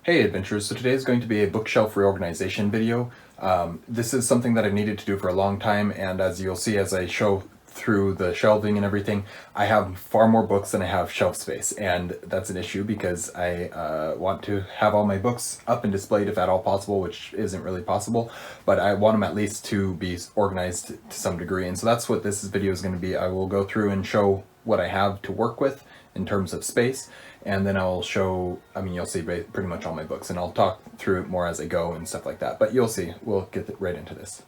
Hey adventurers, so today is going to be a bookshelf reorganization video. This is something that I've needed to do for a long time, and as you'll see as I show through the shelving and everything, I have far more books than I have shelf space, and that's an issue because I want to have all my books up and displayed if at all possible, which isn't really possible, but I want them at least to be organized to some degree, and so that's what this video is going to be. I will go through and show what I have to work with in terms of space, and then I'll show, you'll see pretty much all my books, and I'll talk through it more as I go and stuff like that, but you'll see, we'll get right into this.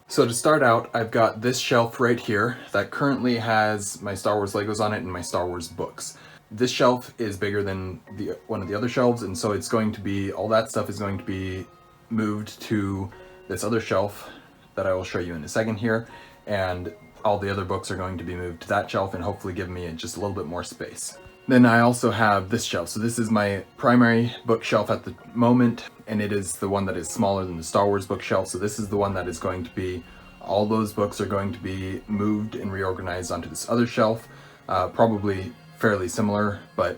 So to start out, I've got this shelf right here that currently has my Star Wars Legos on it and my Star Wars books. This shelf is bigger than one of the other shelves, and so it's going to be, all that stuff is going to be moved to this other shelf that I will show you in a second here, and all the other books are going to be moved to that shelf and hopefully give me just a little bit more space. Then I also have this shelf. So this is my primary bookshelf at the moment, and it is the one that is smaller than the Star Wars bookshelf. So this is the one that is going to be, all those books are going to be moved and reorganized onto this other shelf. Probably fairly similar, but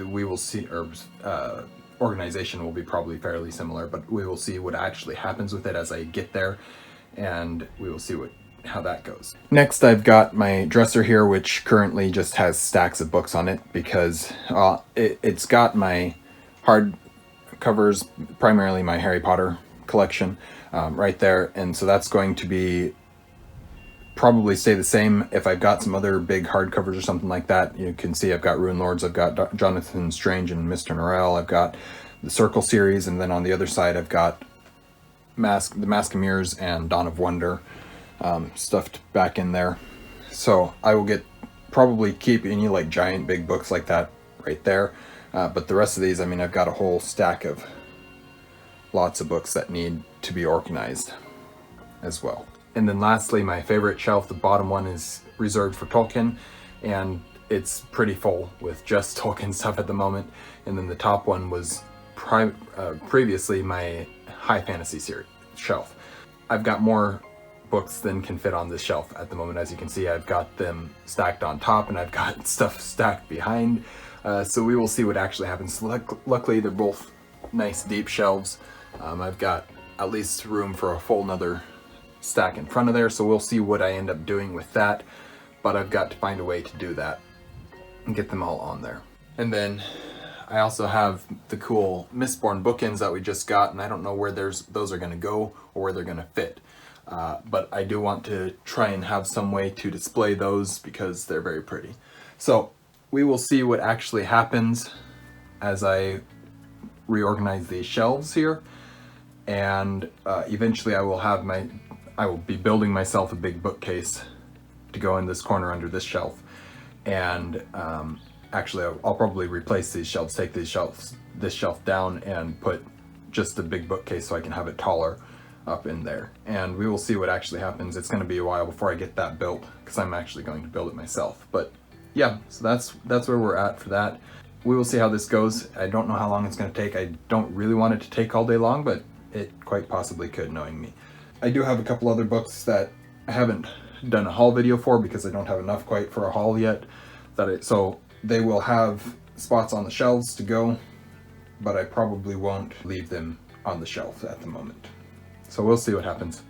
we will see, or organization will be probably fairly similar, but we will see what actually happens with it as I get there, and we will see how that goes. Next, I've got my dresser here, which currently just has stacks of books on it because it's got my hard covers, primarily my Harry Potter collection, right there, and so that's going to be probably stay the same. If I've got some other big hardcovers or something like that, you can see I've got Rune Lords, I've got Jonathan Strange and Mr. Norrell, I've got the Circle series, and then on the other side I've got the Mask of Mirrors and Dawn of Wonder stuffed back in there. So I will probably keep any like giant big books like that right there, but the rest of these, I've got a whole stack of lots of books that need to be organized as well. And then lastly, my favorite shelf, the bottom one, is reserved for Tolkien, and it's pretty full with just Tolkien stuff at the moment. And then the top one was previously my high fantasy series shelf. I've got more books than can fit on this shelf at the moment. As you can see, I've got them stacked on top and I've got stuff stacked behind, so we will see what actually happens. Luckily they're both nice deep shelves. I've got at least room for a full another stack in front of there, so we'll see what I end up doing with that, but I've got to find a way to do that and get them all on there. And then I also have the cool Mistborn bookends that we just got, and I don't know where those are going to go or where they're going to fit. But I do want to try and have some way to display those because they're very pretty. So we will see what actually happens as I reorganize these shelves here, and eventually I will be building myself a big bookcase to go in this corner under this shelf, and actually I'll probably replace these shelves, take this shelf down and put just a big bookcase so I can have it taller up in there, and we will see what actually happens. It's going to be a while before I get that built because I'm actually going to build it myself, but yeah, so that's where we're at for that. We will see how this goes. I don't know how long it's going to take. I don't really want it to take all day long, but it quite possibly could, knowing me. I do have a couple other books that I haven't done a haul video for because I don't have enough quite for a haul yet, so they will have spots on the shelves to go, but I probably won't leave them on the shelf at the moment. So we'll see what happens.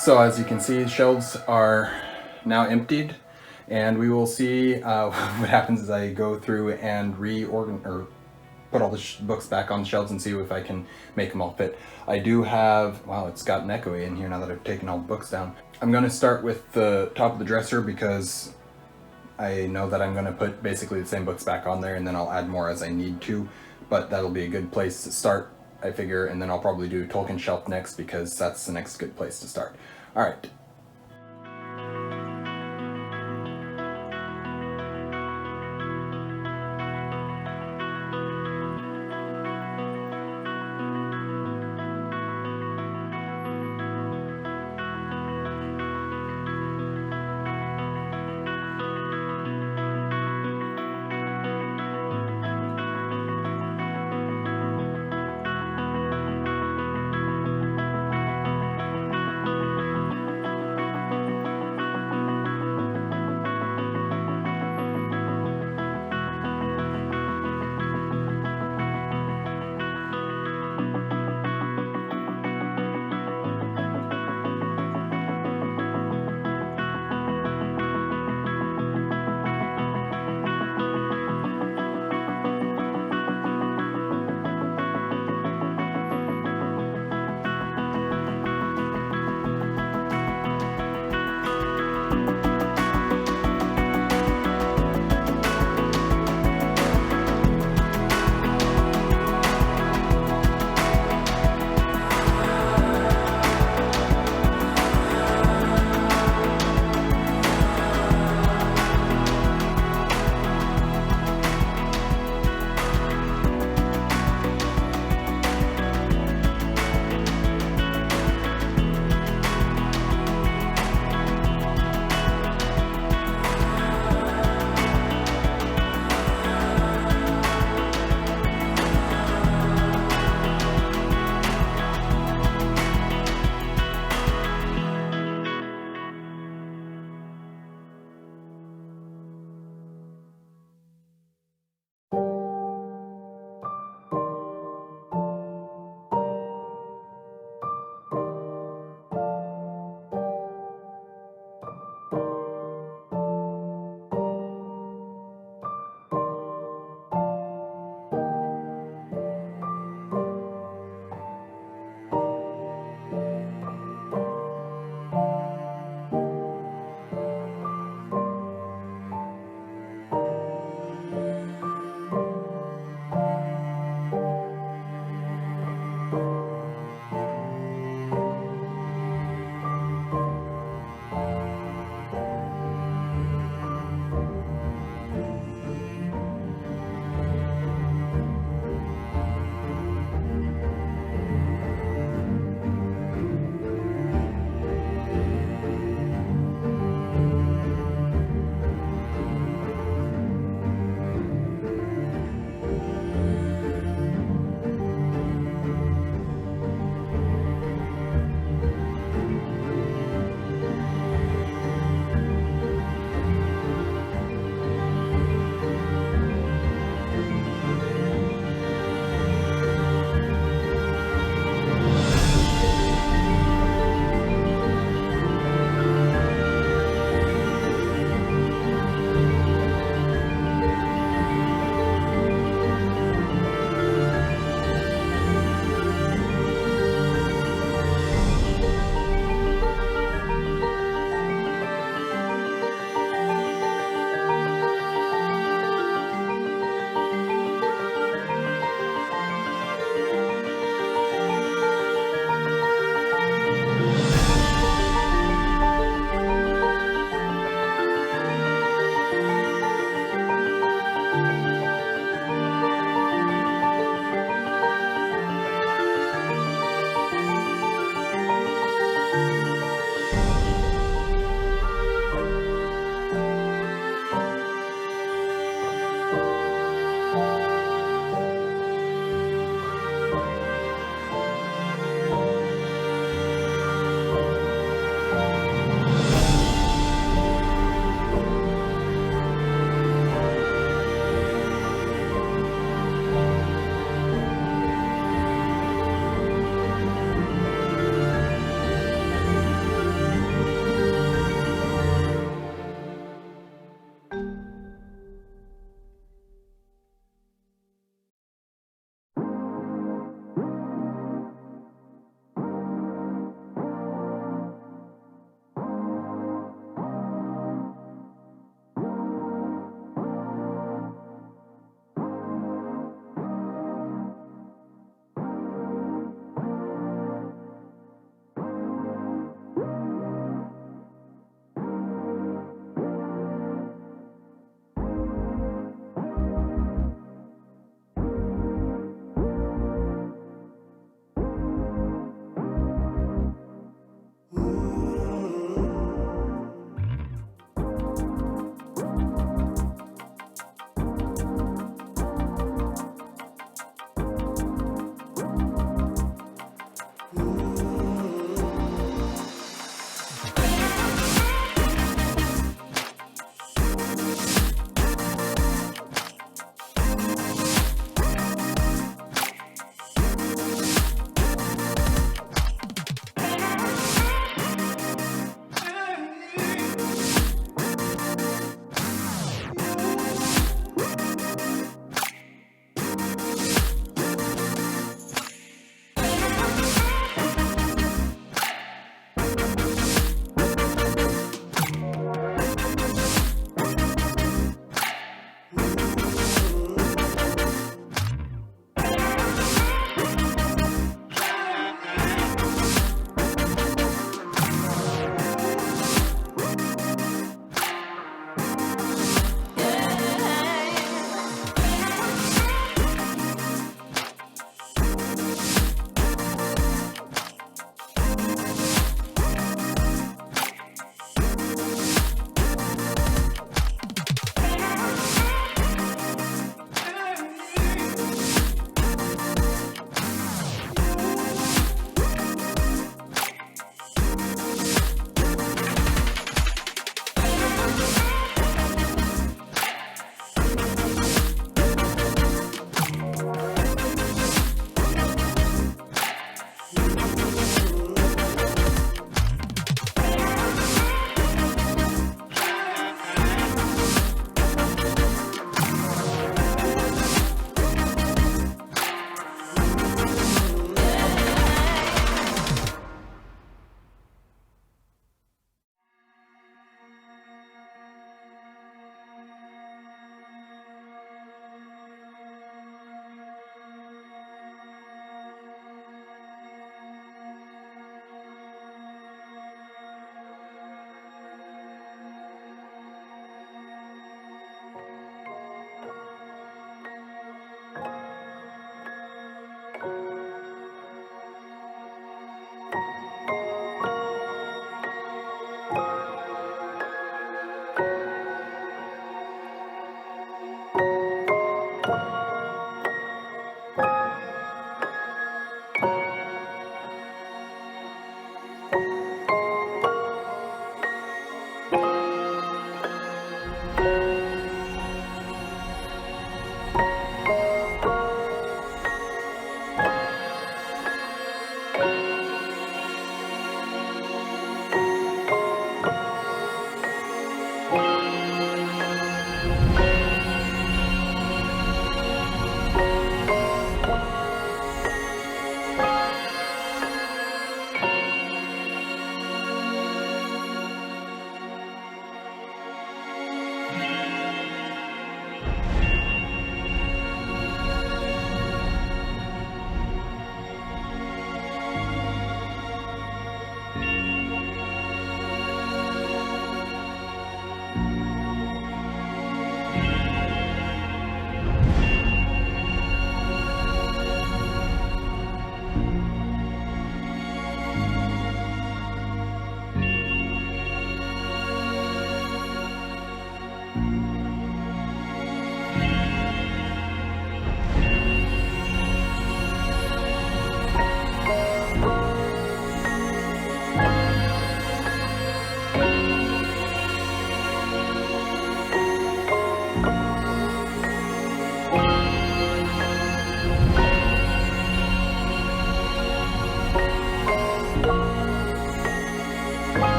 So as you can see, shelves are now emptied, and we will see what happens as I go through and reorganize or put all the books back on the shelves and see if I can make them all fit. I do have, wow, it's gotten echoey in here now that I've taken all the books down. I'm going to start with the top of the dresser because I know that I'm going to put basically the same books back on there, and then I'll add more as I need to, but that'll be a good place to start, I figure, and then I'll probably do Tolkien shelf next because that's the next good place to start. All right.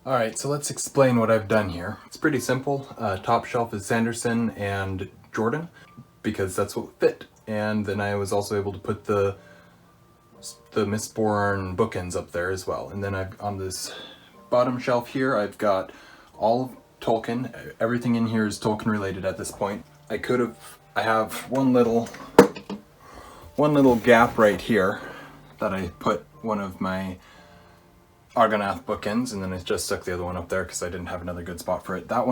All right, so let's explain what I've done here. It's pretty simple. Top shelf is Sanderson and Jordan because that's what fit. And then I was also able to put the Mistborn bookends up there as well. And then I've on this bottom shelf here, I've got all of Tolkien. Everything in here is Tolkien related at this point. I have one little gap right here that I put one of my Argonath bookends, and then I just stuck the other one up there because I didn't have another good spot for it. That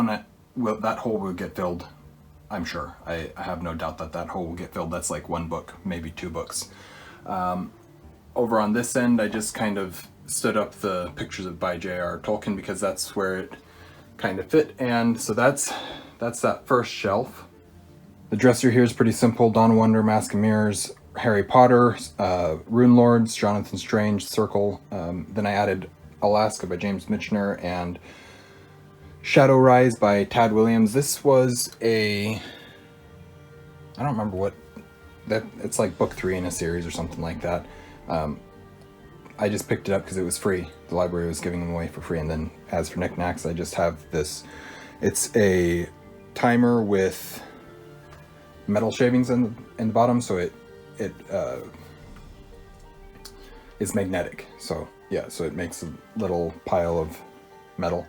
hole will get filled, I'm sure. I have no doubt that hole will get filled. That's like one book, maybe two books. Over on this end, I just kind of stood up the pictures by J.R. Tolkien because that's where it kind of fit. And so that's that first shelf. The dresser here is pretty simple. Dawn of Wonder, Mask and Mirrors, Harry Potter, Rune Lords, Jonathan Strange, Circle. Then I added Alaska by James Michener and Shadow Rise by Tad Williams. This was I don't remember what, it's like book 3 in a series or something like that. I just picked it up because it was free. The library was giving them away for free. And then as for knickknacks, I just have this. It's a timer with metal shavings in the bottom, so it is magnetic. So yeah, so it makes a little pile of metal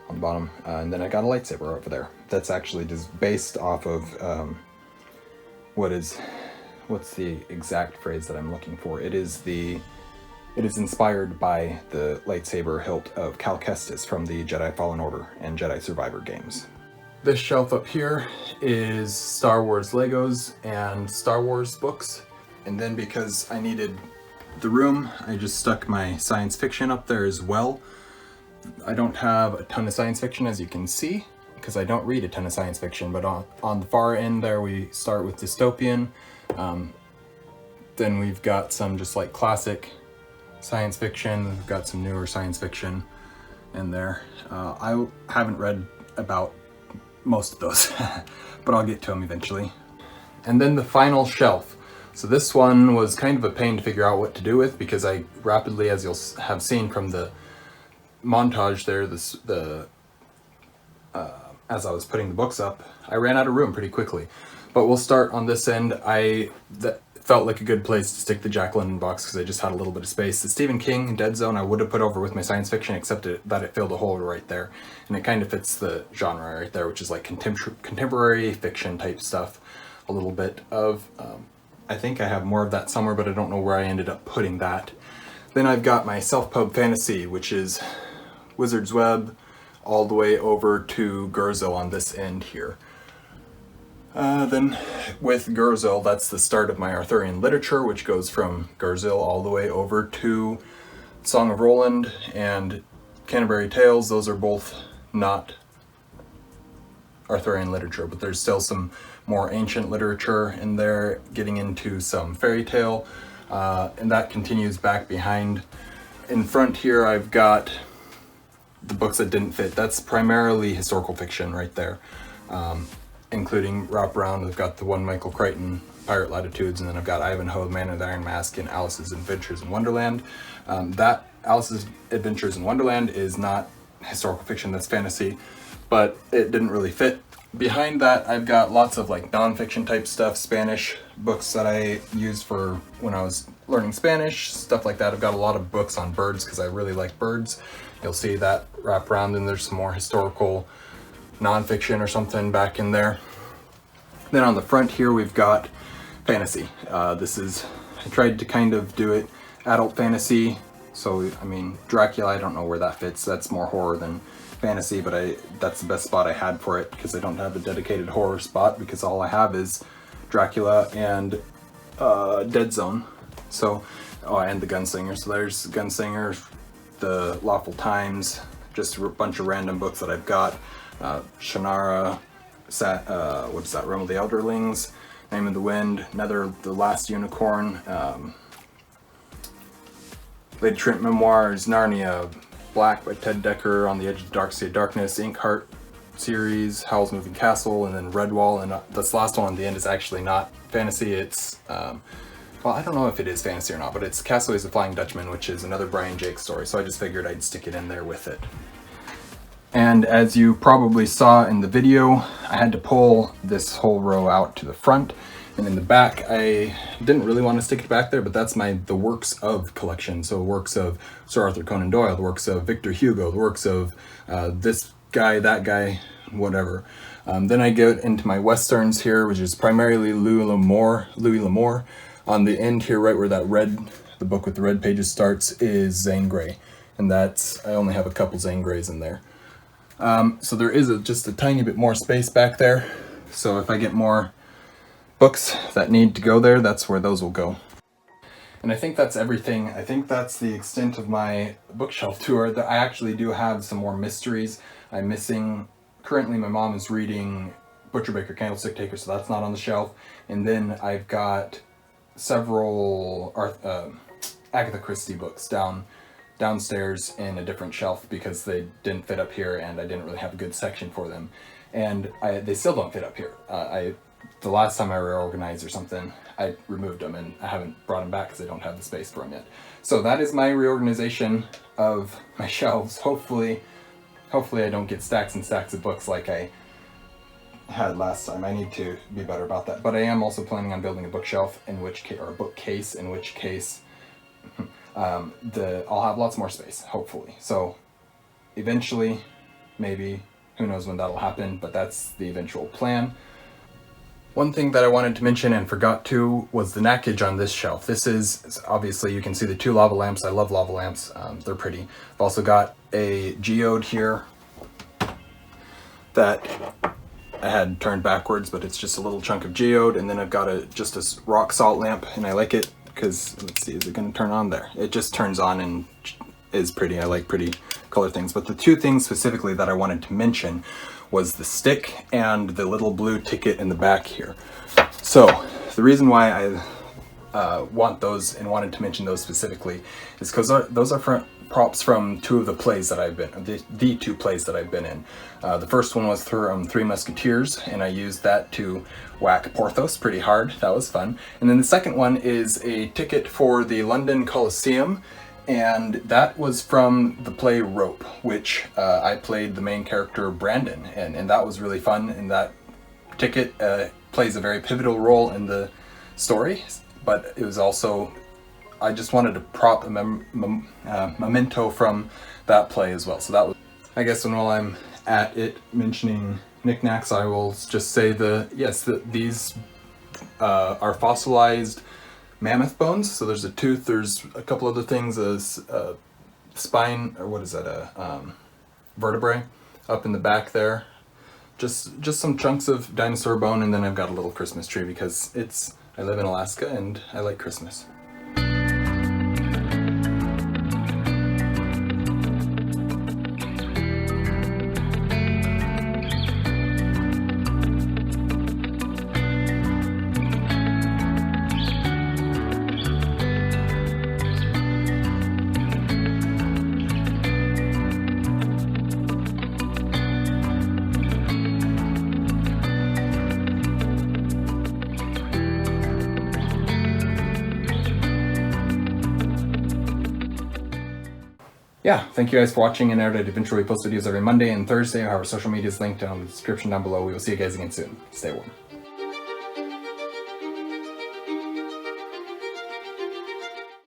on the bottom. And then I got a lightsaber over there. That's actually just based off of what's the exact phrase that I'm looking for? It is inspired by the lightsaber hilt of Cal Kestis from the Jedi Fallen Order and Jedi Survivor games. This shelf up here is Star Wars Legos and Star Wars books. And then because I needed the room, I just stuck my science fiction up there as well. I don't have a ton of science fiction, as you can see, because I don't read a ton of science fiction, but on the far end there we start with dystopian. Then we've got some just like classic science fiction. We've got some newer science fiction in there. I haven't read about most of those, but I'll get to them eventually. And then the final shelf. So this one was kind of a pain to figure out what to do with because I rapidly, as you'll have seen from the montage there, as I was putting the books up, I ran out of room pretty quickly. But we'll start on this end. felt like a good place to stick the Jack London box because I just had a little bit of space. The Stephen King Dead Zone I would have put over with my science fiction, except that it filled a hole right there. And it kind of fits the genre right there, which is like contemporary fiction type stuff. A little bit of, I think I have more of that somewhere, but I don't know where I ended up putting that. Then I've got my self-pub fantasy, which is Wizard's Web all the way over to Gurzo on this end here. Then with Gurzo, that's the start of my Arthurian literature, which goes from Gurzo all the way over to Song of Roland and Canterbury Tales. Those are both not Arthurian literature, but there's still some more ancient literature in there, getting into some fairy tale, and that continues back behind. In front here, I've got the books that didn't fit. That's primarily historical fiction right there, including wraparound. I've got the one Michael Crichton, Pirate Latitudes, and then I've got Ivanhoe, The Man with the Iron Mask, and Alice's Adventures in Wonderland. That Alice's Adventures in Wonderland is not historical fiction, that's fantasy, but it didn't really fit. Behind that, I've got lots of like non-fiction type stuff, Spanish books that I used for when I was learning Spanish, stuff like that. I've got a lot of books on birds because I really like birds. You'll see that wrap around, and there's some more historical non-fiction or something back in there. Then on the front here, we've got fantasy. I tried to kind of do it adult fantasy. So, I mean, Dracula, I don't know where that fits. That's more horror than fantasy, but that's the best spot I had for it because I don't have a dedicated horror spot because all I have is Dracula and Dead Zone. So, and the Gunslinger. So there's Gunslinger, the Lawful Times, just a bunch of random books that I've got. Shannara, what is that? Realm of the Elderlings, Name of the Wind, Nether, The Last Unicorn, Lady Trent Memoirs, Narnia, Black by Ted Decker, On the Edge of the Dark Sea of Darkness, Inkheart series, Howl's Moving Castle, and then Redwall. And this last one at the end is actually not fantasy. It's, well, I don't know if it is fantasy or not, but it's Castaways of Flying Dutchman, which is another Brian Jake story. So I just figured I'd stick it in there with it. And as you probably saw in the video, I had to pull this whole row out to the front. And in the back, I didn't really want to stick it back there, but that's the works of collection. So works of Sir Arthur Conan Doyle, the works of Victor Hugo, the works of this guy, that guy, whatever. Then I get into my Westerns here, which is primarily Louis L'Amour. On the end here, right where the book with the red pages starts, is Zane Grey. And I only have a couple Zane Greys in there. So there is just a tiny bit more space back there. So if I get more books that need to go there, that's where those will go. And I think that's everything. I think that's the extent of my bookshelf tour. I actually do have some more mysteries I'm missing. Currently my mom is reading Butcher Baker Candlestick Taker, so that's not on the shelf. And then I've got several Agatha Christie books downstairs in a different shelf because they didn't fit up here and I didn't really have a good section for them. And they still don't fit up here. The last time I reorganized or something, I removed them and I haven't brought them back because I don't have the space for them yet. So that is my reorganization of my shelves. Hopefully I don't get stacks and stacks of books like I had last time. I need to be better about that. But I am also planning on building a bookshelf, or a bookcase, in which case I'll have lots more space, hopefully. So eventually, maybe, who knows when that'll happen, but that's the eventual plan. One thing that I wanted to mention and forgot to was the knackage on this shelf. This is, obviously you can see the two lava lamps. I love lava lamps, they're pretty. I've also got a geode here that I had turned backwards, but it's just a little chunk of geode. And then I've got just a rock salt lamp, and I like it because, let's see, is it gonna turn on there? It just turns on and is pretty. I like pretty color things. But the two things specifically that I wanted to mention was the stick and the little blue ticket in the back here. So the reason why I want those and wanted to mention those specifically is because those are props from two of the plays that I've been, the two plays that I've been in. The first one was Three Musketeers, and I used that to whack Porthos pretty hard. That was fun. And then the second one is a ticket for the London Coliseum, and that was from the play Rope, which I played the main character Brandon, and that was really fun. And that ticket plays a very pivotal role in the story, but it was also, I just wanted to prop a memento from that play as well. So that was, I guess, when while I'm at it mentioning knickknacks, I will just say these are fossilized mammoth bones. So there's a tooth, there's a couple other things, a spine, or what is that, a vertebrae up in the back there. Just some chunks of dinosaur bone, and then I've got a little Christmas tree because I live in Alaska and I like Christmas. Yeah, thank you guys for watching. And Erudite Adventure, we post videos every Monday and Thursday. Our social media is linked down in the description down below. We will see you guys again soon. Stay warm.